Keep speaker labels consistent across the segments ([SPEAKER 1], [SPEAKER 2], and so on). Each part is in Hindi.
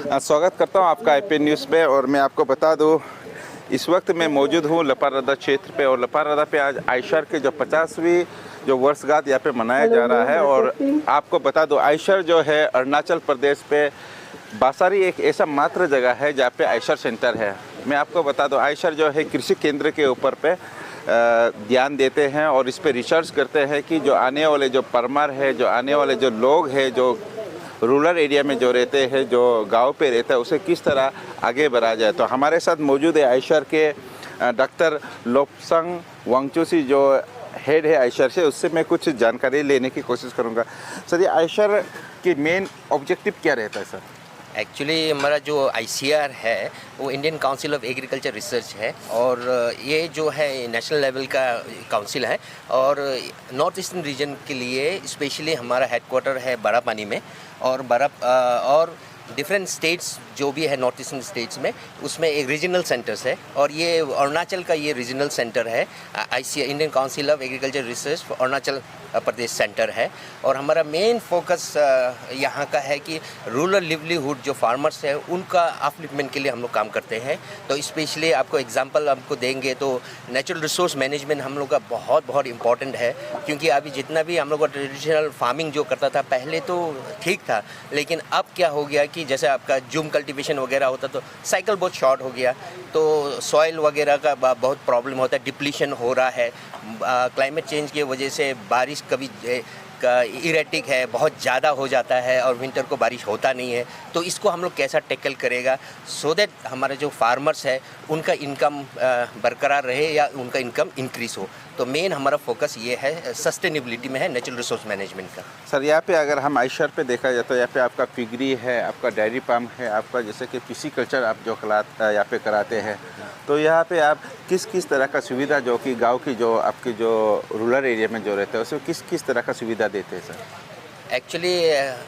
[SPEAKER 1] स्वागत करता हूं आपका आईपी न्यूज़ में। और मैं आपको बता दूं, इस वक्त मैं मौजूद हूं लपारदा क्षेत्र पे। और लपारदा पे आज आयशर की जो 50वीं जो वर्षगांठ यहाँ पे मनाया जा रहा है। और आपको बता दूं, आयशर जो है अरुणाचल प्रदेश पे बासारी एक ऐसा मात्र जगह है जहाँ पे आयशर सेंटर है। मैं आपको बता दूं, आयशर जो है कृषि केंद्र के ऊपर पे ध्यान देते हैं और इस पे रिसर्च करते हैं कि जो आने वाले जो परमार है, जो आने वाले जो लोग हैं, जो रूरल एरिया में जो रहते हैं, जो गांव पे रहता है, उसे किस तरह आगे बढ़ाया जाए। तो हमारे साथ मौजूद है आयशर के डॉक्टर लोपसंग वांगचुसी, जो हेड है आयशर से। उससे मैं कुछ जानकारी लेने की कोशिश करूंगा। सर, ये आयशर की मेन ऑब्जेक्टिव क्या रहता है सर?
[SPEAKER 2] एक्चुअली हमारा जो ICR है वो Indian council of agriculture research है, और ये जो है नेशनल लेवल का काउंसिल है। और नॉर्थ ईस्टर्न रीजन के लिए स्पेशली हमारा हेडक्वार्टर है बड़ापानी में, और डिफरेंट स्टेट्स जो भी है नॉर्थ ईस्टर्न स्टेट्स में, उसमें एक रीजनल सेंटर्स है। और ये अरुणाचल का ये रीजनल सेंटर है, ICR Indian council of agriculture research Arunachal Pradesh centre है। और हमारा मेन फोकस यहाँ का है कि रूरल लिवलीहुड जो फार्मर्स है उनका अपलिफ्टमेंट के लिए हम लोग काम करते हैं। तो स्पेशली आपको एग्जांपल आपको देंगे तो नेचुरल रिसोर्स मैनेजमेंट हम लोग का बहुत बहुत इम्पॉर्टेंट है। क्योंकि अभी जितना भी हम लोग का ट्रेडिशनल फार्मिंग जो करता था पहले तो ठीक था, लेकिन अब क्या हो गया कि जैसे आपका जूम कल्टीवेशन वगैरह होता तो साइकिल बहुत शॉर्ट हो गया, तो सॉइल वगैरह का बहुत प्रॉब्लम होता है, डिप्लीशन हो रहा है। क्लाइमेट चेंज की वजह से बारिश कभी इरेटिक है, बहुत ज़्यादा हो जाता है, और विंटर को बारिश होता नहीं है। तो इसको हम लोग कैसा टैकल करेगा सो दैट हमारे जो फार्मर्स है उनका इनकम बरकरार रहे या उनका इनकम इंक्रीज़ हो। तो मेन हमारा फोकस ये है, सस्टेनेबिलिटी में है, नेचुरल रिसोर्स मैनेजमेंट का।
[SPEAKER 1] सर, यहाँ पे अगर हम आयशर पे देखा जाए तो यहाँ पे आपका पिगरी है, आपका डेयरी फार्म है, आपका जैसे कि पिसीकल्चर आप जो यहाँ पे कराते हैं। तो यहाँ पे आप किस किस तरह का सुविधा, जो कि गांव की जो आपकी जो रूरल एरिया में जो रहते हैं, उसमें किस किस तरह का सुविधा देते हैं सर?
[SPEAKER 2] एक्चुअली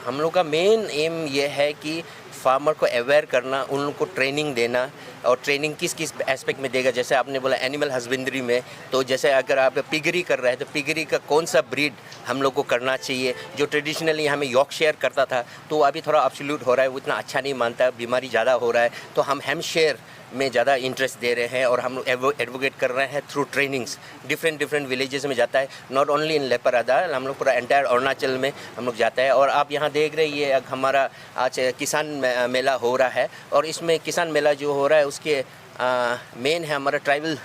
[SPEAKER 2] हम लोग का मेन एम ये है कि फार्मर को अवेयर करना, उन लोग को ट्रेनिंग देना। और ट्रेनिंग किस किस एस्पेक्ट में देगा, जैसे आपने बोला एनिमल हस्बेंड्री में, तो जैसे अगर आप पिगरी कर रहे हैं तो पिगरी का कौन सा ब्रीड हम लोग को करना चाहिए। जो ट्रेडिशनली हमें यॉर्कशायर करता था तो अभी थोड़ा अब्सोल्यूट हो रहा है, वो इतना अच्छा नहीं मानता, बीमारी ज़्यादा हो रहा है, तो हम हैम्पशायर में ज़्यादा इंटरेस्ट दे रहे हैं। और हम लोग एडवोकेट कर रहे हैं थ्रू ट्रेनिंग्स, डिफरेंट विलेजेस में जाता है, नॉट ओनली इन लेपरादा, हम लोग पूरा एंटायर अरुणाचल में हम लोग जाता है। और आप यहाँ देख रहे हैं हमारा आज किसान मेला हो रहा है, और इसमें किसान मेला जो हो रहा है उसके मेन है हमारा ट्राइबल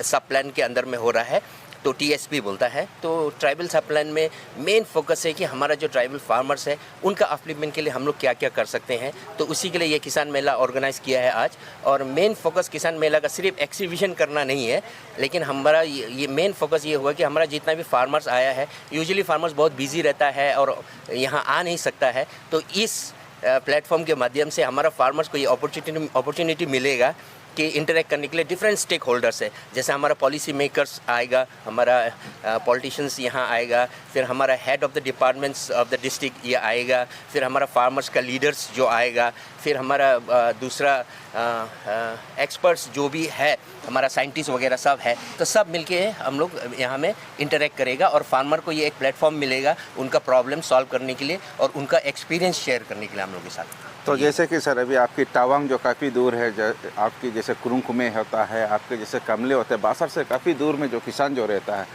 [SPEAKER 2] सब प्लान के अंदर में हो रहा है, तो TSP बोलता है। तो ट्राइबल सब प्लान में मेन फोकस है कि हमारा जो ट्राइबल फार्मर्स है उनका अपलिफ्टमेंट के लिए हम लोग क्या क्या कर सकते हैं। तो उसी के लिए ये किसान मेला ऑर्गेनाइज़ किया है आज। और मेन फोकस किसान मेला का सिर्फ एक्सिबिशन करना नहीं है, लेकिन हमारा ये मेन फोकस ये हुआ कि हमारा जितना भी फार्मर्स आया है, यूजुअली फार्मर्स बहुत बिजी रहता है और यहाँ आ नहीं सकता है, तो इस प्लेटफॉर्म के माध्यम से हमारा फार्मर्स को ये अपॉर्चुनिटी मिलेगा कि इंटरेक्ट करने के लिए डिफरेंट स्टेक होल्डर्स है। जैसे हमारा पॉलिसी मेकर्स आएगा, हमारा पॉलिटिशियंस यहाँ आएगा, फिर हमारा head of the departments of the district ये आएगा, फिर हमारा फार्मर्स का लीडर्स जो आएगा, फिर हमारा दूसरा एक्सपर्ट्स जो भी है, हमारा साइंटिस्ट वगैरह सब है। तो सब मिलके हम लोग यहाँ में इंटरेक्ट करेगा और फार्मर को ये एक प्लेटफॉर्म मिलेगा उनका प्रॉब्लम सॉल्व करने के लिए और उनका एक्सपीरियंस शेयर करने के लिए हम लोग के साथ।
[SPEAKER 1] तो जैसे कि सर अभी आपकी टावांग जो काफ़ी दूर है, आपकी जैसे कुरुंकुमे होता है, आपके जैसे कमले होते हैं, बासर से काफ़ी दूर में जो किसान जो रहता है,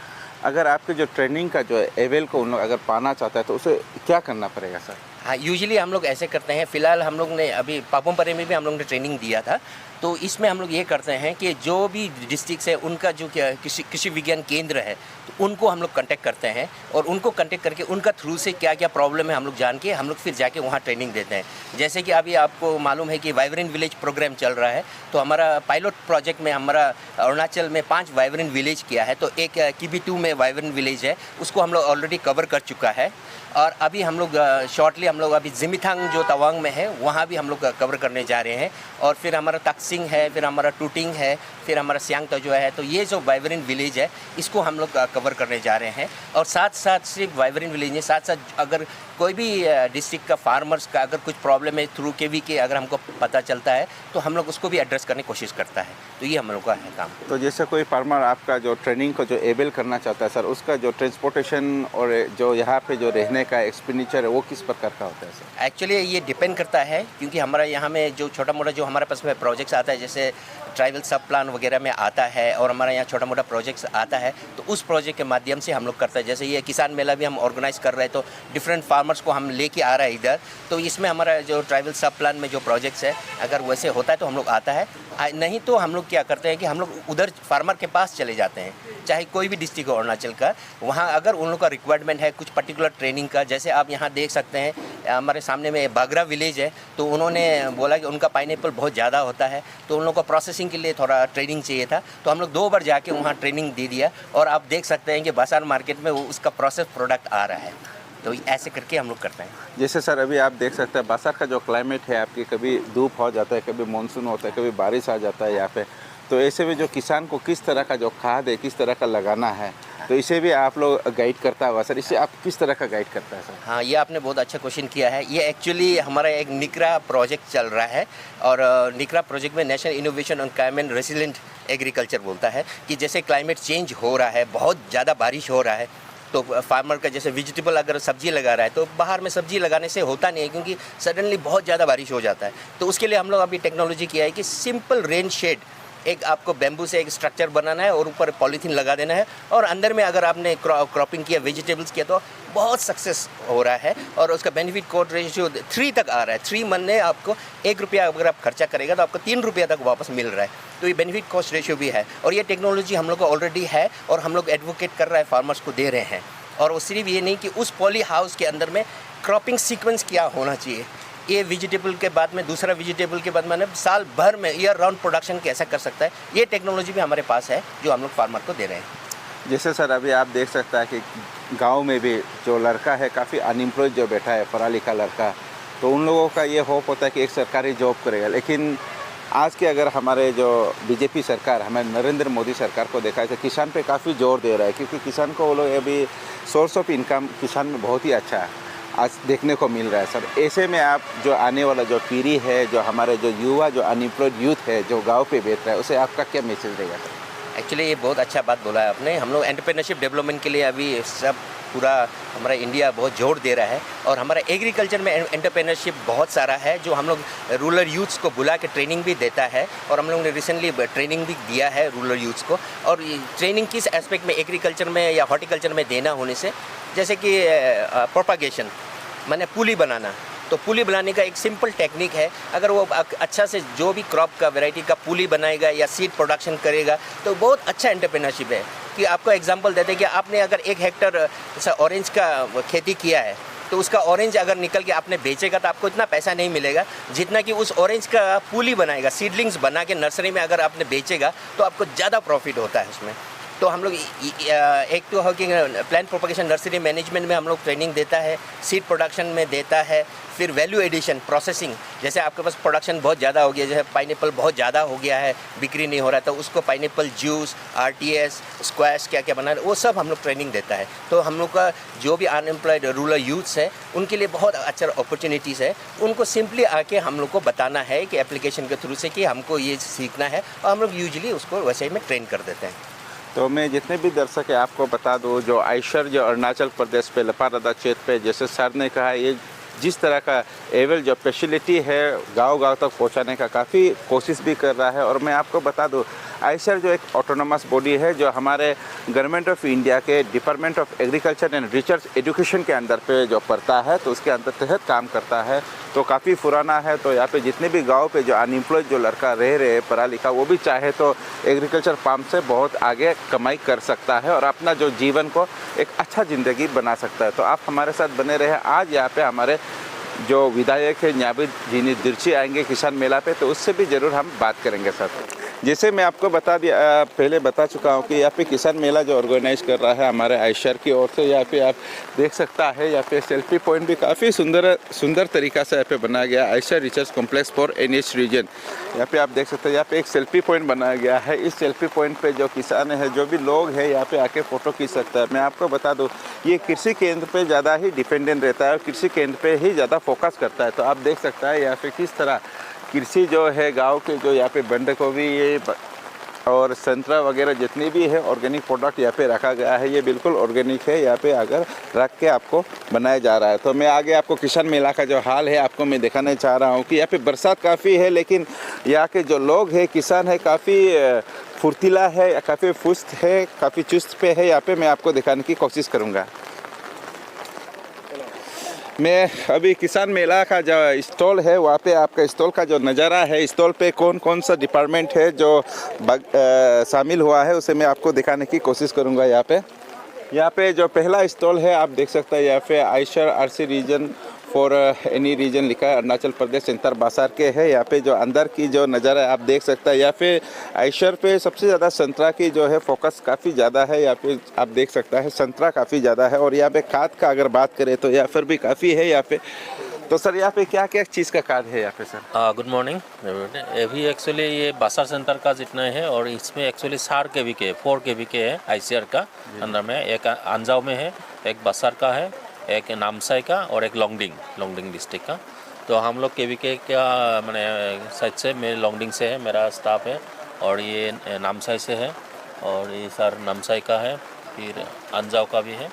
[SPEAKER 1] अगर आपके जो ट्रेनिंग का जो एवेल को उन लोग अगर पाना चाहता है तो उसे क्या करना पड़ेगा सर?
[SPEAKER 2] हाँ, यूजुअली हम लोग ऐसे करते हैं। फ़िलहाल हम लोग ने अभी पापुमपरे में भी हम लोग ने ट्रेनिंग दिया था, तो इसमें हम लोग ये करते हैं कि जो भी डिस्ट्रिक्ट है उनका जो क्या कृषि विज्ञान केंद्र है, तो उनको हम लोग कांटेक्ट करते हैं और उनको कांटेक्ट करके उनका थ्रू से क्या क्या प्रॉब्लम है हम लोग जान के हम लोग फिर जाके वहाँ ट्रेनिंग देते हैं। जैसे कि अभी आपको मालूम है कि वाइब्रेंट विलेज प्रोग्राम चल रहा है, तो हमारा पायलट प्रोजेक्ट में हमारा अरुणाचल में 5 वाइब्रेंट विलेज किया है। तो एक KB2 में वाइब्रेंट विलेज है, उसको हम लोग ऑलरेडी कवर कर चुका है। और अभी हम लोग शॉर्टली हम लोग अभी जिमिथांग जो तवांग में है वहाँ भी हम लोग कवर करने जा रहे हैं। और फिर हमारा तक्सिंग है, फिर हमारा टूटिंग है, फिर हमारा सियांगता जो है, तो ये जो वाइब्रेंट विलेज है इसको हम लोग कवर करने जा रहे हैं। और साथ साथ सिर्फ वाइब्रेंट विलेज में साथ साथ अगर कोई भी डिस्ट्रिक्ट का फार्मर्स का अगर कुछ प्रॉब्लम है थ्रू KV के अगर हमको पता चलता है तो हम लोग उसको भी एड्रेस करने की कोशिश करता है। तो ये हम लोग का है काम।
[SPEAKER 1] तो जैसे कोई फार्मर आपका जो ट्रेनिंग को जो एबल करना चाहता है सर, उसका जो ट्रांसपोर्टेशन और जो यहाँ पे जो रहने का एक्सपेंडिचर है वो किस प्रकार का होता है सर?
[SPEAKER 2] एक्चुअली ये डिपेंड करता है, क्योंकि हमारा यहाँ में जो छोटा मोटा जो हमारे पास में प्रोजेक्ट्स आता है, जैसे ट्राइबल सब प्लान वगैरह में आता है और हमारा यहाँ छोटा मोटा प्रोजेक्ट्स आता है, तो उस प्रोजेक्ट के माध्यम से हम लोग करते हैं। जैसे ये किसान मेला भी हम ऑर्गेनाइज कर रहे हैं, तो डिफरेंट फार्मर्स को हम लेके आ रहे हैं इधर, तो इसमें हमारा जो ट्राइबल सब प्लान में जो प्रोजेक्ट्स है, अगर वैसे होता है तो हम लोग आता है, नहीं तो हम लोग क्या करते हैं कि हम लोग उधर फार्मर के पास चले जाते हैं, चाहे कोई भी डिस्ट्रिक्ट हो अरुणाचल का, वहाँ अगर उन लोग का रिक्वायरमेंट है कुछ पर्टिकुलर ट्रेनिंग का, जैसे आप यहाँ देख सकते हैं हमारे सामने में बागरा विलेज है, तो उन्होंने बोला कि उनका पाइनएप्पल बहुत ज़्यादा होता है, तो उन लोगों को प्रोसेसिंग के लिए थोड़ा ट्रेनिंग चाहिए था, तो हम लोग 2 बार जाके वहाँ ट्रेनिंग दे दिया, और आप देख सकते हैं कि बाजार मार्केट में उसका प्रोसेस प्रोडक्ट आ रहा है। तो ऐसे करके हम लोग करते हैं।
[SPEAKER 1] जैसे सर अभी आप देख सकते हैं बासार का जो क्लाइमेट है आपकी, कभी धूप हो जाता है, कभी मानसून होता है, कभी बारिश आ जाता है यहाँ पे, तो ऐसे में जो किसान को किस तरह का जो खाद है किस तरह का लगाना है, तो इसे भी आप लोग गाइड करता होगा सर, इसे आप किस तरह का गाइड करता है सर?
[SPEAKER 2] हाँ, ये आपने बहुत अच्छा क्वेश्चन किया है। ये एक्चुअली हमारा एक निकरा प्रोजेक्ट चल रहा है, और निकरा प्रोजेक्ट में national innovation on climate resilient agriculture बोलता है कि जैसे क्लाइमेट चेंज हो रहा है, बहुत ज़्यादा बारिश हो रहा है, तो फार्मर का जैसे वेजिटेबल अगर सब्जी लगा रहा है, तो बाहर में सब्जी लगाने से होता नहीं है, क्योंकि सडनली बहुत ज़्यादा बारिश हो जाता है। तो उसके लिए हम लोग अभी टेक्नोलॉजी किया है कि सिंपल रेन शेड, एक आपको बेम्बू से एक स्ट्रक्चर बनाना है और ऊपर पॉलीथीन लगा देना है, और अंदर में अगर आपने क्रॉपिंग किया, वेजिटेबल्स किया, तो बहुत सक्सेस हो रहा है, और उसका बेनिफिट कॉस्ट रेशियो 3 तक आ रहा है। 3 मंथ में आपको 1 रुपया अगर आप खर्चा करेगा तो आपको 3 रुपया तक वापस मिल रहा है, तो ये बेनिफिट कॉस्ट रेशियो भी है, और ये टेक्नोलॉजी हम लोग को ऑलरेडी है, और हम लोग एडवोकेट कर रहा है, फार्मर्स को दे रहे हैं। और वो सिर्फ ये नहीं कि उस पॉली हाउस के अंदर में क्रॉपिंग सीक्वेंस क्या होना चाहिए, ये वेजिटेबल के बाद में दूसरा वेजिटेबल के बाद मैंने साल भर में ईयर राउंड प्रोडक्शन कैसा कर सकता है, ये टेक्नोलॉजी भी हमारे पास है जो हम लोग फार्मर को दे रहे हैं।
[SPEAKER 1] जैसे सर अभी आप देख सकते हैं कि गांव में भी जो लड़का है काफ़ी अनएम्प्लॉयड जो बैठा है, पढ़ा लिखा लड़का, तो उन लोगों का ये होप होता है कि एक सरकारी जॉब करेगा, लेकिन आज के अगर हमारे जो बीजेपी सरकार, हमारे नरेंद्र मोदी सरकार को देखा है तो किसान पे काफ़ी जोर दे रहा है, क्योंकि किसान को वो लोग अभी सोर्स ऑफ इनकम किसान में बहुत ही अच्छा आज देखने को मिल रहा है सर। ऐसे में आप जो आने वाला जो पीढ़ी है, जो हमारे जो युवा जो अनएम्प्लॉयड यूथ है जो गांव पे बैठ रहा है, उसे आपका क्या मैसेज देगा सर?
[SPEAKER 2] एक्चुअली ये बहुत अच्छा बात बोला है आपने। हम लोग एंटरप्रेन्योरशिप डेवलपमेंट के लिए अभी सब पूरा हमारा इंडिया बहुत जोर दे रहा है, और हमारा एग्रीकल्चर में एंटरप्रेन्योरशिप बहुत सारा है, जो हम लोग रूरल यूथ्स को बुला के ट्रेनिंग भी देता है, और हम लोग ने रिसेंटली ट्रेनिंग भी दिया है रूरल यूथ्स को। और ट्रेनिंग किस एस्पेक्ट में, एग्रीकल्चर में या हॉर्टिकल्चर में देना होने से, जैसे कि प्रोपागेशन माने पुली बनाना, तो पुली बनाने का एक सिंपल टेक्निक है, अगर वो अच्छा से जो भी क्रॉप का वैरायटी का पुली बनाएगा या सीड प्रोडक्शन करेगा, तो बहुत अच्छा एंटरप्रेन्योरशिप है। कि आपको एग्जांपल देते हैं कि आपने अगर 1 हेक्टर जैसा ऑरेंज का खेती किया है, तो उसका ऑरेंज अगर निकल के आपने बेचेगा तो आपको इतना पैसा नहीं मिलेगा जितना कि उस ऑरेंज का पुली बनाएगा, सीडलिंग्स बना के नर्सरी में अगर आपने बेचेगा तो आपको ज़्यादा प्रॉफिट होता है उसमें। तो हम लोग एक तो है कि प्लांट प्रोपगेशन नर्सरी मैनेजमेंट में हम लोग ट्रेनिंग देता है, सीड प्रोडक्शन में देता है, फिर वैल्यू एडिशन प्रोसेसिंग, जैसे आपके पास प्रोडक्शन बहुत ज़्यादा हो गया, जैसे पाइनएप्पल बहुत ज़्यादा हो गया है, बिक्री नहीं हो रहा, तो उसको पाइनएप्पल जूस, RTS, स्क्वैश क्या क्या बनाना, वो सब हम लोग ट्रेनिंग देता है। तो हम लोग का जो भी अनएम्प्लॉयड रूरल यूथ्स है उनके लिए बहुत अच्छा अपॉर्चुनिटीज़ है, उनको सिंपली आके हम लोग को बताना है कि एप्लीकेशन के थ्रू से कि हमको ये सीखना है, और हम लोग यूजली उसको वैसे ही में ट्रेन कर देते हैं।
[SPEAKER 1] तो मैं जितने भी दर्शक है आपको बता दूं, जो आयशर जो अरुणाचल प्रदेश पे लपारदा क्षेत्र पे, जैसे सर ने कहा, ये जिस तरह का एवल जो फैसिलिटी है गांव-गांव तक पहुंचाने का काफ़ी कोशिश भी कर रहा है। और मैं आपको बता दूं, आयशर जो एक ऑटोनोमस बॉडी है जो हमारे गवर्नमेंट ऑफ इंडिया के department of agriculture and research education के अंदर पे जो पड़ता है, तो उसके अंदर तहत काम करता है, तो काफ़ी पुराना है। तो यहाँ पे जितने भी गांव पे जो अनएम्प्लॉयड जो लड़का रह रहे पढ़ा लिखा, वो भी चाहे तो एग्रीकल्चर फार्म से बहुत आगे कमाई कर सकता है और अपना जो जीवन को एक अच्छा ज़िंदगी बना सकता है। तो आप हमारे साथ बने रहे। आज यहाँ पे हमारे जो विधायक है न्याबिद जीनी दिर्ची आएंगे किसान मेला पे, तो उससे भी ज़रूर हम बात करेंगे सर। जैसे मैं आपको पहले बता चुका हूँ कि यहाँ पे किसान मेला जो ऑर्गेनाइज कर रहा है हमारे आयशर की ओर से, यहाँ पे आप देख सकता है, यहाँ पे सेल्फी पॉइंट भी काफ़ी सुंदर तरीक़ा से यहाँ पे बनाया गया है। ICAR research complex for NH region, यहाँ पे आप देख सकते हैं, यहाँ पे एक सेल्फी पॉइंट बनाया गया है। इस सेल्फी पॉइंट पे जो किसान है, जो भी लोग हैं, यहाँ पे आके फ़ोटो खींच सकता है। मैं आपको बता दूँ, ये कृषि केंद्र पे ज़्यादा ही डिपेंडेंट रहता है और कृषि केंद्र पे ही ज़्यादा फोकस करता है। तो आप देख सकता है यहाँ पे किस तरह कृषि जो है गांव के, जो यहाँ पे बंद गोभी, ये और संतरा वगैरह जितनी भी है ऑर्गेनिक प्रोडक्ट यहाँ पे रखा गया है, ये बिल्कुल ऑर्गेनिक है। यहाँ पे अगर रख के आपको बनाया जा रहा है। तो मैं आगे आपको किसान मेला का जो हाल है आपको मैं दिखाना चाह रहा हूँ कि यहाँ पे बरसात काफ़ी है, लेकिन यहाँ के जो लोग हैं, किसान है, काफ़ी फुर्तीला है, काफ़ी फुस्त है, काफ़ी चुस्त पे है। यहाँ पे मैं आपको दिखाने की कोशिश करूँगा। मैं अभी किसान मेला का जो स्टॉल है वहाँ पे आपका स्टॉल का जो नज़ारा है, स्टॉल पे कौन कौन सा डिपार्टमेंट है जो शामिल हुआ है उसे मैं आपको दिखाने की कोशिश करूँगा। यहाँ पे जो पहला स्टॉल है आप देख सकते हैं, यहाँ पे ICAR RC region for any region लिखा है, अरुणाचल प्रदेश सेंटर बाजार के है। यहाँ पे जो अंदर की जो नज़ारा है आप देख सकते हैं, यहाँ पे आयशर पे सबसे ज़्यादा संतरा की जो है फोकस काफ़ी ज़्यादा है। यहाँ पे आप देख सकते हैं संतरा काफ़ी ज़्यादा है। और यहाँ पे खाद का अगर बात करें तो यहाँ पर भी काफ़ी है यहाँ पे। तो सर यहाँ पे क्या क्या चीज़ का खाद है यहाँ पे सर?
[SPEAKER 3] Good morning. अभी एक्चुअली ये बाजार सेंटर का जितना है और इसमें एक्चुअली 4 kV के 4 kV के है आईसीआर का अंदर में। एक अंजाव में है, एक बाजार का है, एक नामसाई का और एक लोंगडिंग डिस्ट्रिक्ट का। तो हम लोग KVK का मैंने साइड से, मेरे लोंगडिंग से है, मेरा स्टाफ है, और ये नामसाई से है, और ये सर नामसाई का है, फिर अंजाव का भी है।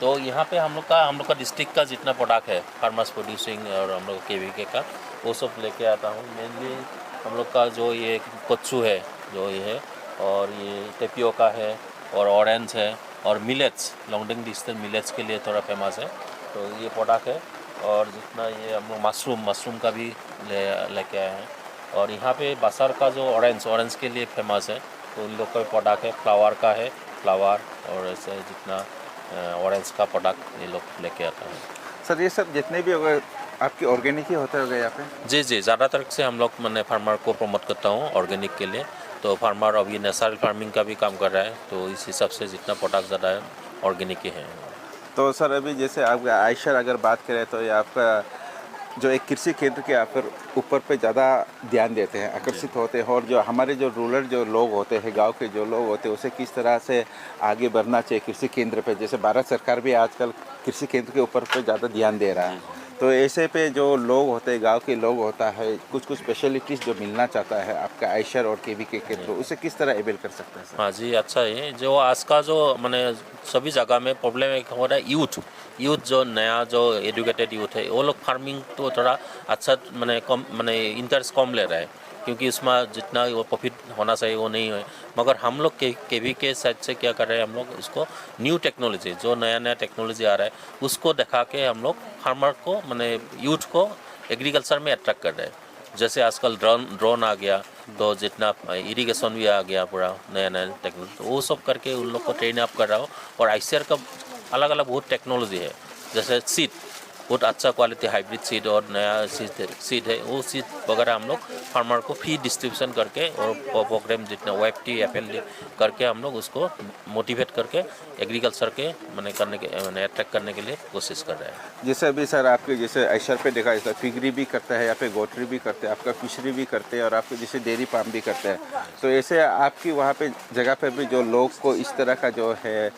[SPEAKER 3] तो यहाँ पे हम लोग का डिस्ट्रिक्ट का जितना प्रोडक्ट है फार्मर्स प्रोड्यूसिंग और हम लोग KVK का, वो सब लेके आता हूँ। मेनली हम लोग का जो ये कच्चू है जो ये है, और ये टेपियोका है, और ऑरेंज है, और मिलेट्स, लोंगडिंग डिस्ट्रिक्ट मिलेट्स के लिए थोड़ा फेमस है। तो ये प्रोडक्ट है। और जितना ये हम लोग मशरूम का भी लेके आए हैं। और यहाँ पे बाजार का जो ऑरेंज के लिए फेमस है, तो उन लोग का प्रोडक्ट है। फ्लावर का है, फ्लावर, और ऐसे जितना ऑरेंज का प्रोडक्ट ये लोग लेके आता है।
[SPEAKER 1] सर ये सब जितने भी होगा आपकी ऑर्गेनिक ही होते होगा यहाँ पे?
[SPEAKER 3] जी, ज़्यादातर से हम लोग मैंने फार्मर को प्रमोट करता हूँ ऑर्गेनिक के लिए। तो फार्मर अभी नेचुरल फार्मिंग का भी काम कर रहा है, तो इस हिसाब से जितना प्रोडक्ट ज़्यादा है ऑर्गेनिक ही है।
[SPEAKER 1] तो सर अभी जैसे आपका आयशर अगर बात करें तो ये आपका जो एक कृषि केंद्र के ऊपर पे ज़्यादा ध्यान देते हैं, आकर्षित होते हैं। और जो हमारे जो रूरल जो लोग होते हैं, गांव के जो लोग होते हैं, उसे किस तरह से आगे बढ़ना चाहिए कृषि केंद्र पे। जैसे भारत सरकार भी आजकल कृषि केंद्र के ऊपर पे ज़्यादा ध्यान दे रहा है। तो ऐसे पे जो लोग होते हैं, गांव के लोग होता है, कुछ स्पेशलिटीज़ जो मिलना चाहता है आपका आयशर और KVK के थ्रू, उसे किस तरह एबेल कर सकते हैं सर?
[SPEAKER 3] हाँ जी, अच्छा है। जो आज का जो मैंने सभी जगह में प्रॉब्लम एक हो रहा है, यूथ जो नया जो एजुकेटेड यूथ है, वो लोग फार्मिंग तो थोड़ा अच्छा मैंने इंटरेस्ट कम ले रहा है, क्योंकि उसमें जितना वो प्रॉफिट होना चाहिए वो नहीं है। मगर हम लोग KVK साइड से क्या कर रहे हैं, हम लोग इसको न्यू टेक्नोलॉजी, जो नया टेक्नोलॉजी आ रहा है, उसको दिखा के हम लोग फार्मर को यूथ को एग्रीकल्चर में अट्रैक्ट कर रहे हैं। जैसे आजकल ड्रोन आ गया, तो जितना इरिगेशन भी आ गया, पूरा नया टेक्नोलॉजी, तो वो सब करके उन लोग को ट्रेन अप कर रहा हो। और आईसीआर का अलग अलग बहुत टेक्नोलॉजी है, जैसे सीड, बहुत अच्छा क्वालिटी हाइब्रिड सीड और नया सीड है, वो सीड वगैरह हम लोग फार्मर को फ्री डिस्ट्रीब्यूशन करके, और प्रोग्राम जितना OFT FLD करके हम लोग उसको मोटिवेट करके एग्रीकल्चर के अट्रैक्ट करने के लिए कोशिश कर रहे हैं।
[SPEAKER 1] जैसे अभी सर आपके जैसे आयशर पे देखा जाता है, फिगरी भी करता है, यहाँ पे गोटरी भी करते हैं, आपका फिशरी भी करते हैं, और आपके जैसे डेयरी फार्म भी करते हैं। तो ऐसे आपकी वहाँ पे जगह पे भी जो लोग को इस तरह का जो है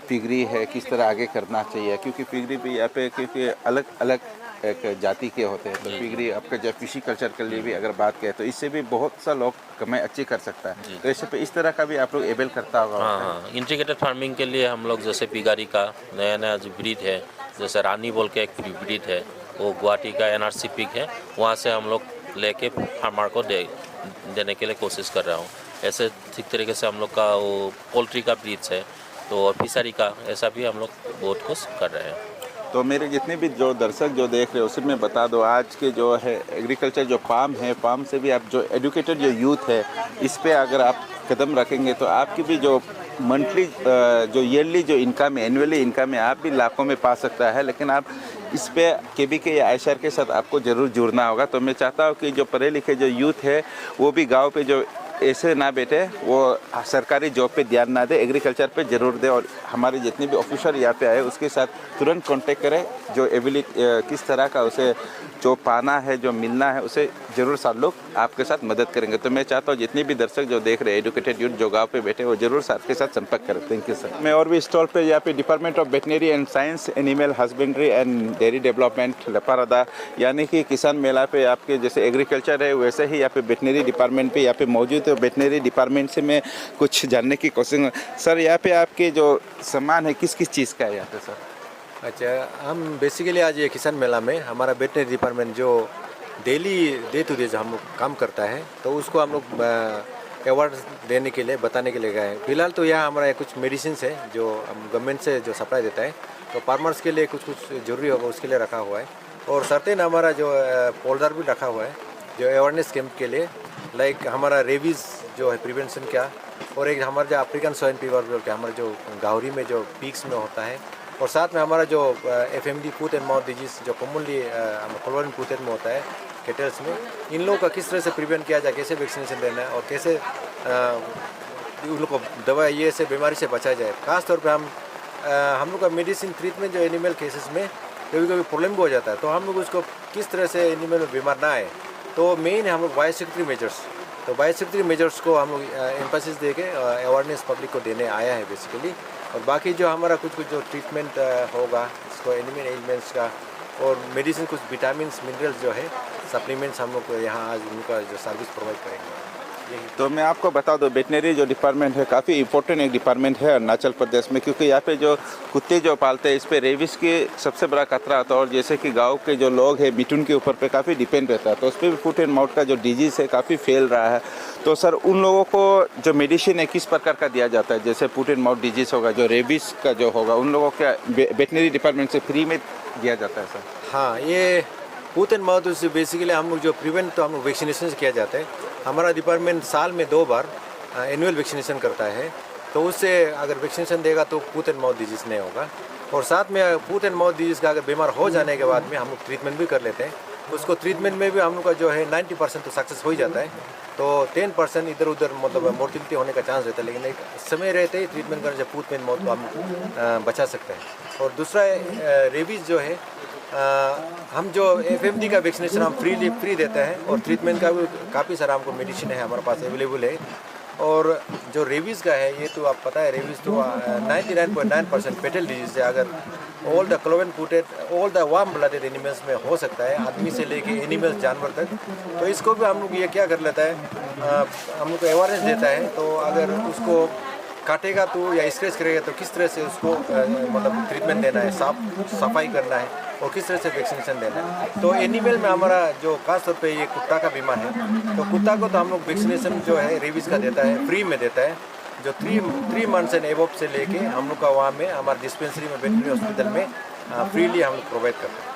[SPEAKER 1] फिगरी है, किस तरह आगे करना चाहिए, क्योंकि फिगरी भी यहाँ पे क्योंकि अलग अलग एक जाति के होते हैं। तो फिगरी आपका जब फिशी कल्चर के लिए भी अगर बात करें तो इससे भी बहुत सा लोग कमाई अच्छी कर सकता है। तो ऐसे पे इस तरह का भी आप लोग एबल करता होगा?
[SPEAKER 3] हाँ, इंटीग्रेटेड फार्मिंग के लिए हम लोग जैसे पिगारी का नया जो ब्रीड है, जैसे रानी बोल के एक ब्रीड है, वो गुवाहाटी का NRC पिग है, वहाँ से हम लोग लेके फार्मर को देने के लिए कोशिश कर रहा हूँ। ऐसे ठीक तरीके से हम लोग का वो पोल्ट्री का ब्रीड्स है, तो फिशरी का ऐसा भी हम लोग बहुत कुछ कर रहे हैं।
[SPEAKER 1] तो मेरे जितने भी जो दर्शक जो देख रहे हैं उसी में बता दो, आज के जो है एग्रीकल्चर जो फार्म है, फार्म से भी आप जो एजुकेटेड जो यूथ है, इस पे अगर आप कदम रखेंगे तो आपकी भी जो मंथली जो ईयरली जो इनकम है, एनुअली इनकम है, आप भी लाखों में पा सकता है। लेकिन आप इस पे KVK या आयशर के साथ आपको ज़रूर जुड़ना होगा। तो मैं चाहता हूँ कि जो पढ़े लिखे जो यूथ है वो भी गाँव पे जो ऐसे ना बैठे, वो सरकारी जॉब पे ध्यान ना दे, एग्रीकल्चर पे ज़रूर दे। और हमारे जितने भी ऑफिसर यहाँ पे आए उसके साथ तुरंत कांटेक्ट करें, जो एबिलिटी किस तरह का उसे जो पाना है, जो मिलना है, उसे ज़रूर साथ लोग आपके साथ मदद करेंगे। तो मैं चाहता हूँ जितने भी दर्शक जो देख रहे हैं एजुकेटेड यूथ जो गाँव पे बैठे, वो जरूर साथ के साथ संपर्क करें। Thank you sir. मैं और भी स्टॉल पे यहाँ पे department of veterinary and science, animal husbandry and dairy development लपारदा, यानी कि किसान मेला पे आपके जैसे एग्रीकल्चर है वैसे ही यहाँ पे वेटनरी डिपार्टमेंट पे यहाँ पे मौजूद तो वेटनरी डिपार्टमेंट से मैं कुछ जानने की कोशिश। सर यहाँ पे आपके जो सामान है किस किस चीज़ का है यहाँ पे सर?
[SPEAKER 4] अच्छा, हम बेसिकली आज ये किसान मेला में हमारा वेटनरी डिपार्टमेंट जो डेली डे टू डे जो हम लोग काम करता है, तो उसको हम लोग अवार्ड देने के लिए, बताने के लिए गए हैं। फिलहाल तो यहाँ हमारा कुछ मेडिसिन है जो हम गवर्नमेंट से जो सप्लाई देता है, तो फार्मर्स के लिए कुछ जरूरी होगा उसके लिए रखा हुआ है। और सर्टेन हमारा जो पोल्डर भी रखा हुआ है जो अवेयरनेस कैंप के लिए, लाइक हमारा रेबीज़ जो है प्रिवेंशन का, और एक हमारा जो अफ्रीकन स्वाइन फीवर बोल के हमारे जो गाहरी में जो पीक्स में होता है, और साथ में हमारा जो FMD foot and mouth disease जो कॉमनली फ्लोरिन फूट में होता है केटल्स में, इन लोगों का किस तरह से प्रिवेंट किया जाए, कैसे वैक्सीनेशन देना है और कैसे उन लोग को दवा ये से बीमारी से बचा जाए। खास तौर पे हम लोग का मेडिसिन ट्रीटमेंट जो एनिमल केसेस में कभी कभी प्रॉब्लम भी हो जाता है, तो हम लोग उसको किस तरह से एनिमल में बीमार ना आए, तो मेन है हम लोग बायोसिक्योरिटी मेजर्स। तो बायोसिक्योरिटी मेजर्स को हम लोग एम्फेसिस दे के अवेयरनेस पब्लिक को देने आया है बेसिकली। और बाकी जो हमारा कुछ जो ट्रीटमेंट होगा इसको एनिमल एलिमेंट्स का, और मेडिसिन कुछ विटामिन्स मिनरल्स जो है सप्लीमेंट्स हम लोग यहाँ आज उनका जो सर्विस प्रोवाइड करेंगे।
[SPEAKER 1] तो मैं आपको बता दूं वेटनरी जो डिपार्टमेंट है काफ़ी इंपॉर्टेंट एक डिपार्टमेंट है अरुणाचल प्रदेश में, क्योंकि यहाँ पे जो कुत्ते जो पालते हैं इस पे रेबिस की सबसे बड़ा खतरा होता है। और जैसे कि गांव के जो लोग हैं मिटुन के ऊपर पे काफ़ी डिपेंड रहता है, तो उस पर भी फुट एंड माउथ का जो डिजीज़ है काफ़ी फैल रहा है। तो सर उन लोगों को जो मेडिसिन है किस प्रकार का दिया जाता है? जैसे फुट एंड माउथ डिजीज़ होगा, जो रेबिस का जो होगा, उन लोगों को वेटनरी डिपार्टमेंट से फ्री में दिया जाता है सर?
[SPEAKER 4] हाँ, ये फूट एंड माउथ से बेसिकली हम लोग जो प्रिवेंट, तो हम लोग वैक्सीनेशन किया जाता है। हमारा डिपार्टमेंट साल में 2 बार एनुअल वैक्सीनेशन करता है, तो उससे अगर वैक्सीनेशन देगा तो फूट एंड माउथ डिजीज़ नहीं होगा। और साथ में फूट एंड माउथ डिजीज़ का अगर बीमार हो जाने के बाद में हम लोग ट्रीटमेंट भी कर लेते हैं। उसको ट्रीटमेंट में भी हम लोग का जो है 90% तो सक्सेस हो ही जाता है, तो 10% इधर उधर मतलब मोर्टिलिटी होने का चांस रहता है, लेकिन एक समय रहते ही ट्रीटमेंट करने से फूट एंड माउथ को हम बचा सकते हैं। और दूसरा रेबीज़ जो है, हम जो FMD का वैक्सीनेशन हम फ्री देते हैं, और ट्रीटमेंट का भी काफ़ी सारा हमको मेडिसिन है हमारे पास अवेलेबल है। और जो रेबीज़ का है, ये तो आप पता है रेबीज़ तो 99.9% फेटल डिजीज़ है। अगर all the cloven footed, all the warm blooded animals में हो सकता है, आदमी से लेके एनिमल्स जानवर तक। तो इसको भी हम लोग ये क्या कर लेता है, हम लोग को अवेयरनेस देता है। तो अगर उसको काटेगा तो या स्क्रैच करेगा तो किस तरह से उसको मतलब ट्रीटमेंट देना है, सफाई करना है, और किस तरह से वैक्सीनेशन देना है। तो एनिमल में हमारा जो खास तौर पे ये कुत्ता का बीमार है, तो कुत्ता को तो हम लोग वैक्सीनेशन जो है रेबीज़ का देता है, फ्री में देता है। जो 3 मंथ्स एंड एबव से लेके हम लोग का वहाँ में हमारे डिस्पेंसरी में वेटनरी हॉस्पिटल में फ्रीली हम लोग प्रोवाइड करते हैं।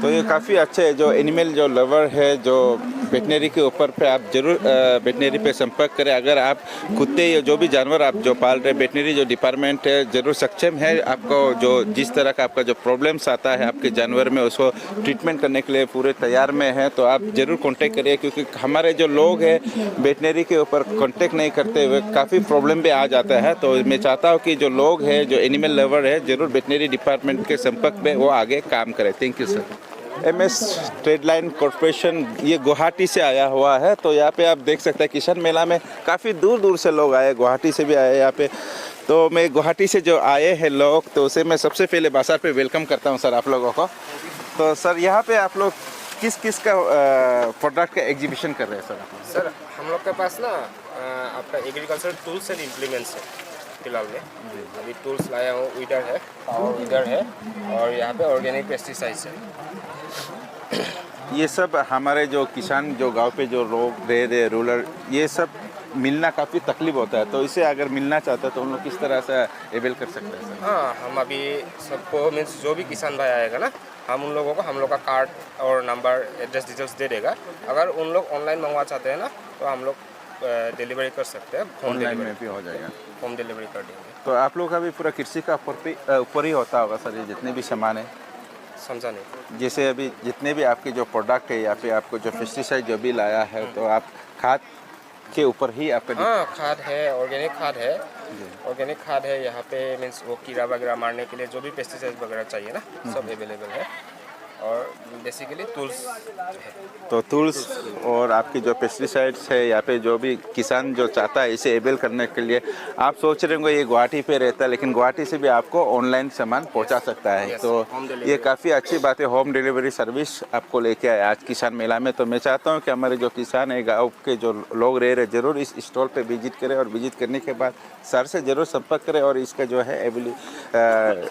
[SPEAKER 1] तो ये काफ़ी अच्छे है। जो एनिमल जो लवर है, जो वेटनरी के ऊपर पे आप जरूर वेटनरी पे संपर्क करें। अगर आप कुत्ते या जो भी जानवर आप जो पाल रहे, वेटनरी जो डिपार्टमेंट है जरूर सक्षम है आपको जो जिस तरह का आपका जो प्रॉब्लम्स आता है आपके जानवर में, उसको ट्रीटमेंट करने के लिए पूरे तैयार में है। तो आप जरूर कांटेक्ट करिए, क्योंकि हमारे जो लोग हैं वेटनरी के ऊपर कांटेक्ट नहीं करते हुए काफ़ी प्रॉब्लम भी आ जाता है। तो मैं चाहता हूँ कि जो लोग हैं जो एनिमल लवर है जरूर वेटनरी डिपार्टमेंट के संपर्क में वो आगे काम करें। Thank you sir. MS trade line corporation ये गुवाहाटी से आया हुआ है। तो यहाँ पे आप देख सकते हैं किसान मेला में काफ़ी दूर दूर से लोग आए, गुवाहाटी से भी आए यहाँ पे। तो मैं गुवाहाटी से जो आए हैं लोग, तो उसे मैं सबसे पहले बाजार पे वेलकम करता हूँ सर आप लोगों को। तो सर यहाँ पे आप लोग किस किस का प्रोडक्ट का एग्जीबिशन कर रहे हैं सर?
[SPEAKER 5] सर हम लोग के पास ना आपका एग्रीकल्चर टूल्स एंड इम्प्लीमेंट्स है फिलहाल में। अभी टूल्स लाया हूँ, वीडर है, पावर वीडर है, और यहाँ पे ऑर्गेनिक पेस्टिसाइड्स है।
[SPEAKER 1] ये सब हमारे जो किसान जो गांव पे जो लोग रह रहे रूरल, ये सब मिलना काफ़ी तकलीफ होता है। तो इसे अगर मिलना चाहते हैं तो हम लोग किस तरह से अवेल कर सकते हैं सर?
[SPEAKER 5] हाँ, हम अभी सबको मीन्स जो भी किसान भाई आएगा ना, हम उन लोगों को हम लोग का कार्ड और नंबर, एड्रेस डिटेल्स दे देगा। अगर उन लोग ऑनलाइन मंगवा चाहते हैं ना, तो हम लोग डिलीवरी कर सकते हैं, होम
[SPEAKER 1] ऑनलाइन
[SPEAKER 5] डिलीवरी
[SPEAKER 1] में भी हो जाएगा,
[SPEAKER 5] होम डिलीवरी कर देंगे।
[SPEAKER 1] तो आप लोग का भी पूरा कृषि का ऊपर ही होता होगा सर, ये जितने भी सामान है?
[SPEAKER 5] समझा नहीं।
[SPEAKER 1] जैसे अभी जितने भी आपके जो प्रोडक्ट है या फिर आपको जो पेस्टिसाइड जो भी लाया है, तो आप खाद के ऊपर ही आपका?
[SPEAKER 5] हाँ, खाद है, ऑर्गेनिक खाद है, ऑर्गेनिक खाद है। यहाँ पे मीन्स वो कीड़ा वगैरह मारने के लिए जो भी पेस्टिसाइड वगैरह चाहिए ना, सब अवेलेबल है। और बेसिकली टूल्स
[SPEAKER 1] तो टूल्स और आपकी जो पेस्टिसाइड्स है यहाँ पे जो भी किसान जो चाहता है इसे एबल करने के लिए, आप सोच रहे होंगे ये गुवाहाटी पे रहता है लेकिन गुवाहाटी से भी आपको ऑनलाइन सामान पहुंचा सकता है।
[SPEAKER 5] Yes,
[SPEAKER 1] तो
[SPEAKER 5] home delivery।
[SPEAKER 1] ये काफ़ी अच्छी बात है, होम डिलीवरी सर्विस आपको लेके आए आज किसान मेला में। तो मैं चाहता हूँ कि हमारे जो किसान है गाँव के जो लोग रह रहे ज़रूर इस स्टॉल पर विजिट करें और विजिट करने के बाद सर से ज़रूर संपर्क करें और इसका जो है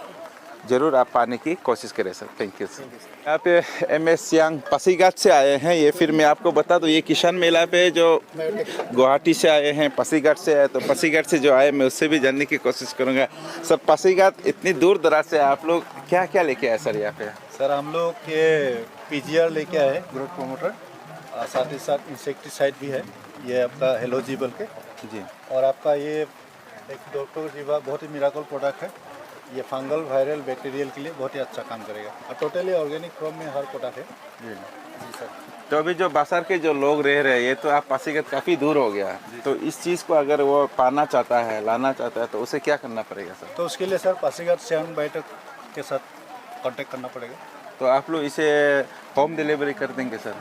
[SPEAKER 1] ज़रूर आप पाने की कोशिश करें सर। Thank you sir. यहाँ पे MS सियांग पासीघाट से आए हैं ये। फिर मैं आपको बता दूँ ये किसान मेला पे जो गुवाहाटी से आए हैं, पासीघाट से आए, तो पासीघाट से जो आए मैं उससे भी जानने की कोशिश करूँगा। सर पासीघाट इतनी दूर दराज से आप लोग क्या क्या लेके आए सर यहाँ पे?
[SPEAKER 6] सर हम लोग ये PGR लेके आए, ग्रोथ प्रमोटर, साथ ही साथ इंसेक्टिसाइड भी है, ये आपका हेलोजीबल के
[SPEAKER 1] जी।
[SPEAKER 6] और आपका ये एक डॉक्टर जीवा बहुत ही मिराकल प्रोडक्ट है। ये फंगल वायरल बैक्टीरियल के लिए बहुत ही अच्छा काम करेगा और टोटली ऑर्गेनिक फॉर्म में हर प्रोडक्ट है।
[SPEAKER 1] जी
[SPEAKER 6] जी सर।
[SPEAKER 1] तो अभी जो बाजार के जो लोग रह रहे हैं ये तो आप पासीघाट काफ़ी दूर हो गया, तो इस चीज़ को अगर वो पाना चाहता है, लाना चाहता है तो उसे क्या करना पड़ेगा सर?
[SPEAKER 6] तो उसके लिए सर पासीघाट सियांग बायोटेक के साथ कांटेक्ट करना पड़ेगा।
[SPEAKER 1] तो आप लोग इसे होम डिलीवरी कर देंगे सर?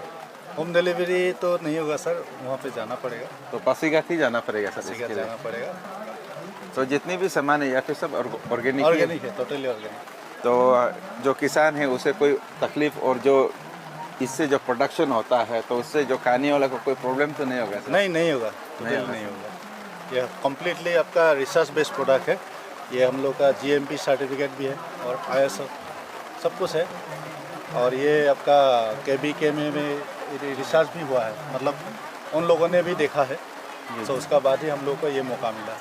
[SPEAKER 6] होम डिलीवरी तो नहीं होगा सर, वहाँ पे जाना पड़ेगा,
[SPEAKER 1] तो पासीघाट ही जाना पड़ेगा सर
[SPEAKER 6] पासीघाट
[SPEAKER 1] इसके लिए?
[SPEAKER 6] जाना पड़ेगा।
[SPEAKER 1] तो जितनी भी सामान है या फिर सब ऑर्गेनिक
[SPEAKER 6] ऑर्गेनिक है, टोटली ऑर्गेनिक।
[SPEAKER 1] तो जो किसान है उसे कोई तकलीफ और जो इससे जो प्रोडक्शन होता है तो उससे जो खाने वाला को कोई प्रॉब्लम तो नहीं होगा सर?
[SPEAKER 6] नहीं होगा, टोटली नहीं होगा। यह कम्प्लीटली आपका रिसर्च बेस्ड प्रोडक्ट है। ये हम लोग का GMP सर्टिफिकेट भी है और ISO सब कुछ है। और ये आपका KBK में रिसर्च भी हुआ है, मतलब उन लोगों ने भी देखा है, तो उसका बाद ही हम लोग को ये मौका मिला।